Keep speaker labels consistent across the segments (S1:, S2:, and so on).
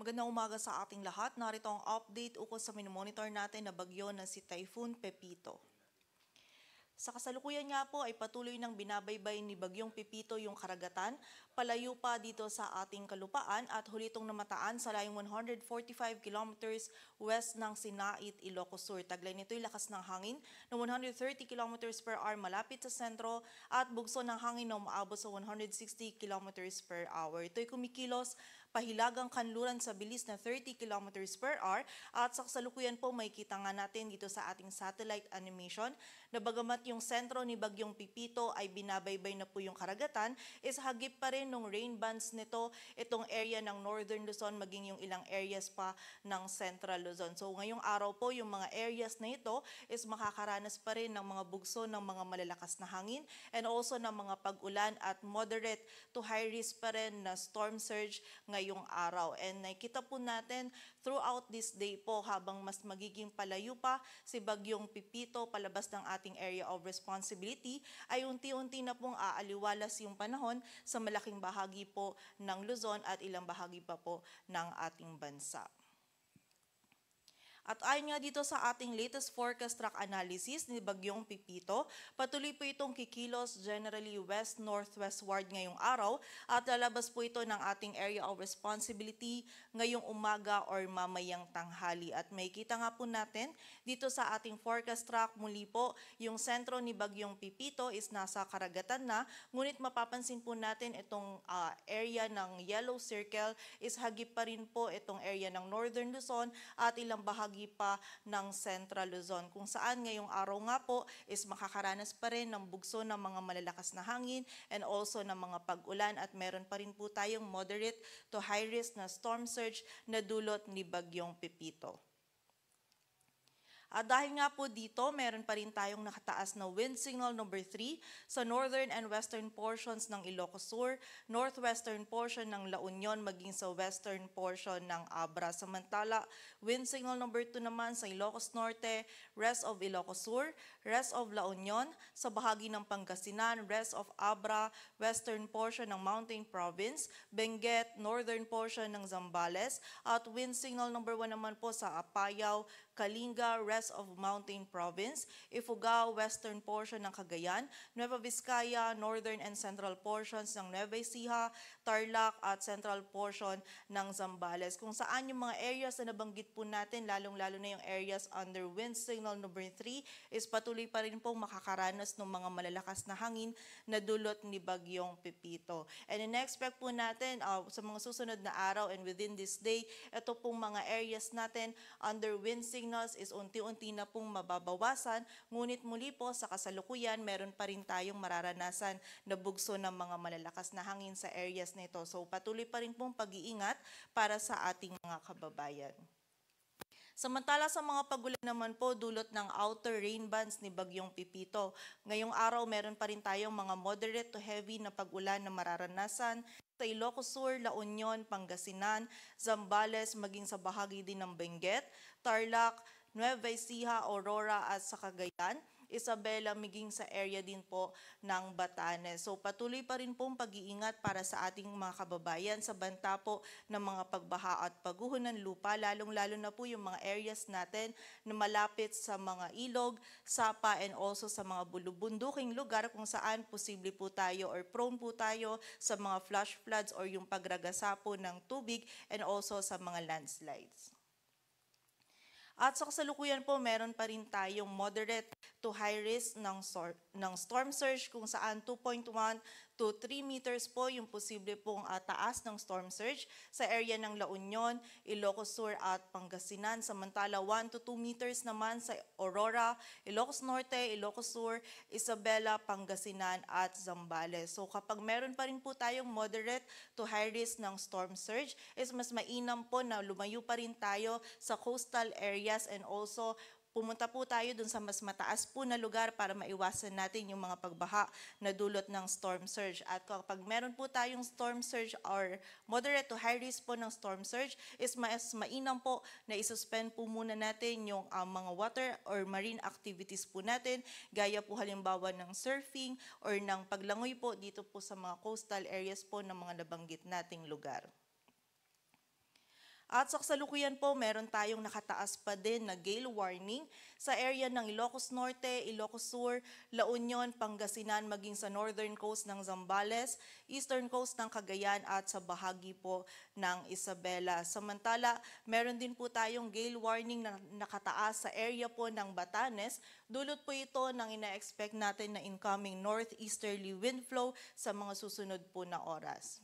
S1: Magandang umaga sa ating lahat. Narito ang update ukol sa minomonitor natin na bagyo na si Typhoon Pepito. Sa kasalukuyan nga po ay patuloy ng binabaybay ni Bagyong Pepito yung karagatan, palayo pa dito sa ating kalupaan at huli itong namataan sa layong 145 kilometers west ng Sinait, Ilocos Sur. Taglay nito'y lakas ng hangin na 130 kilometers per hour malapit sa sentro at bugso ng hangin na umaabot sa 160 kilometers per hour. Ito'y kumikilos pahilagang kanluran sa bilis na 30 kilometers per hour at sa kasalukuyan po may kita nga natin dito sa ating satellite animation na bagamat yung sentro ni Bagyong Pepito ay binabaybay na po yung karagatan, is hagip pa rin ng rain bands nito itong area ng Northern Luzon maging yung ilang areas pa ng Central Luzon. So ngayong araw po yung mga areas na ito is makakaranas pa rin ng mga bugso ng mga malalakas na hangin and also ng mga pag-ulan at moderate to high risk pa rin na storm surge ngayong araw. And nakita po natin throughout this day po habang mas magiging palayo pa si Bagyong Pepito palabas ng ating area of responsibility ay unti-unti na pong aaliwalas yung panahon sa malaking bahagi po ng Luzon at ilang bahagi pa po ng ating bansa. At ayon nga dito sa ating latest forecast track analysis ni Bagyong Pepito, patuloy po itong kikilos generally west-northwestward ngayong araw at lalabas po ito ng ating area of responsibility ngayong umaga or mamayang tanghali. At may kita nga po natin dito sa ating forecast track muli po yung sentro ni Bagyong Pepito is nasa karagatan na, ngunit mapapansin po natin itong area ng yellow circle is hagip pa rin po itong area ng Northern Luzon at ilang bahagi pa ng Central Luzon, kung saan ngayong araw nga po is makakaranas pa rin ng bugso ng mga malalakas na hangin and also ng mga pag-ulan at meron pa rin po tayong moderate to high risk na storm surge na dulot ni Bagyong Pepito. At dahil nga po dito, meron pa rin tayong nakataas na wind signal number 3 sa northern and western portions ng Ilocos Sur, northwestern portion ng La Union, maging sa western portion ng Abra. Samantala, wind signal number 2 naman sa Ilocos Norte, rest of Ilocos Sur, rest of La Union, sa bahagi ng Pangasinan, rest of Abra, western portion ng Mountain Province, Benguet, northern portion ng Zambales, at wind signal number 1 naman po sa Apayao, Kalinga, rest of Mountain Province, Ifugao, western portion ng Cagayan, Nueva Vizcaya, northern and central portions ng Nueva Ecija, Tarlac at central portion ng Zambales. Kung saan yung mga areas na nabanggit po natin, lalong-lalo na yung areas under wind signal number 3 is patuloy pa rin pong makakaranas ng mga malalakas na hangin na dulot ni Bagyong Pepito. And in-expect po natin sa mga susunod na araw and within this day, ito pong mga areas natin under wind signals is unti-unti na pong mababawasan, ngunit muli po sa kasalukuyan meron pa rin tayong mararanasan na bugso ng mga malalakas na hangin sa areas na ito. So patuloy pa rin pong pag-iingat para sa ating mga kababayan. Samantala sa mga pagulan naman po dulot ng outer rain bands ni Bagyong Pepito. Ngayong araw meron pa rin tayong mga moderate to heavy na pagulan na mararanasan sa Ilocos Sur, La Union, Pangasinan, Zambales, maging sa bahagi din ng Benguet, Tarlac, Nueva Ecija, Aurora at sa Cagayan, Isabela, maging sa area din po ng Batanes. So patuloy pa rin pong pag-iingat para sa ating mga kababayan sa banta po ng mga pagbaha at pagguho ng lupa, lalong-lalo na po yung mga areas natin na malapit sa mga ilog, sapa and also sa mga bulubunduking lugar kung saan posible po tayo or prone po tayo sa mga flash floods or yung pagragasa po ng tubig and also sa mga landslides. At sa kasalukuyan po, meron pa rin tayong moderate to high risk ng storm surge kung saan 2.1 to 3 meters po yung posible pong taas ng storm surge sa area ng La Union, Ilocos Sur at Pangasinan. Samantala 1 to 2 meters naman sa Aurora, Ilocos Norte, Ilocos Sur, Isabela, Pangasinan at Zambales. So kapag meron pa rin po tayong moderate to high risk ng storm surge, is mas mainam po na lumayo pa rin tayo sa coastal areas and also pumunta po tayo dun sa mas mataas po na lugar para maiwasan natin yung mga pagbaha na dulot ng storm surge. At kapag meron po tayong storm surge or moderate to high risk po ng storm surge, is mas mainam po na isuspend po muna natin yung mga water or marine activities po natin, gaya po halimbawa ng surfing or ng paglangoy po dito po sa mga coastal areas po ng mga nabanggit nating lugar. At sa kasalukuyan po, meron tayong nakataas pa din na gale warning sa area ng Ilocos Norte, Ilocos Sur, La Union, Pangasinan, maging sa northern coast ng Zambales, eastern coast ng Cagayan at sa bahagi po ng Isabela. Samantala, meron din po tayong gale warning na nakataas sa area po ng Batanes. Dulot po ito ng ina-expect natin na incoming northeasterly wind flow sa mga susunod po na oras.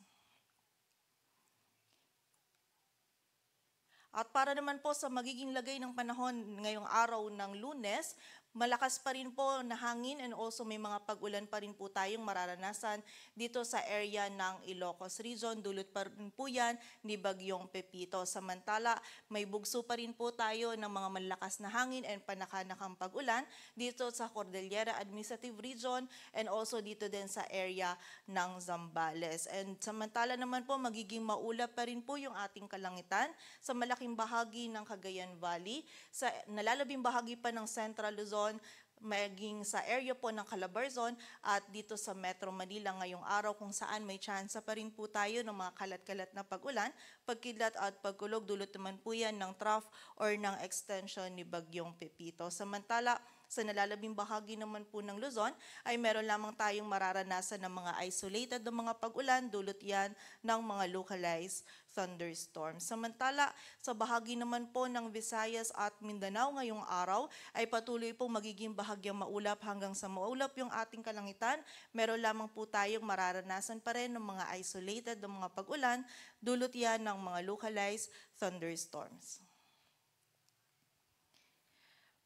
S1: At para naman po sa magiging lagay ng panahon ngayong araw ng Lunes, malakas pa rin po na hangin and also may mga pag-ulan pa rin po tayong mararanasan dito sa area ng Ilocos Region. Dulot pa rin po yan ni Bagyong Pepito. Samantala, may bugso pa rin po tayo ng mga malakas na hangin and panakanakang pag-ulan dito sa Cordillera Administrative Region and also dito din sa area ng Zambales. And samantala naman po, magiging maulap pa rin po yung ating kalangitan sa malaking bahagi ng Cagayan Valley, sa nalalabing bahagi pa ng Central Luzon, maging sa area po ng Calabarzon at dito sa Metro Manila ngayong araw kung saan may tsansa pa rin po tayo ng mga kalat-kalat na pag-ulan, pagkidlat at pagkulog. Dulot naman po yan ng trough or ng extension ni Bagyong Pepito. Samantala, sa nalalabing bahagi naman po ng Luzon ay meron lamang tayong mararanasan ng mga isolated na mga pag-ulan, dulot yan ng mga localized thunderstorms. Samantala, sa bahagi naman po ng Visayas at Mindanao ngayong araw ay patuloy pong magiging bahagyang maulap hanggang sa maulap yung ating kalangitan. Meron lamang po tayong mararanasan pa rin ng mga isolated na mga pag-ulan, dulot yan ng mga localized thunderstorms.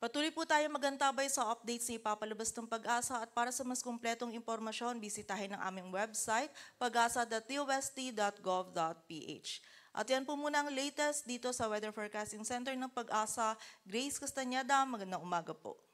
S1: Patuloy po tayo magantabay sa updates ni Ipapalabas ng Pag-asa at para sa mas kumpletong impormasyon, bisitahin ang aming website pag-asa.tust.gov.ph. At yan po muna ang latest dito sa Weather Forecasting Center ng Pag-asa. Grace Castañeda, magandang umaga po.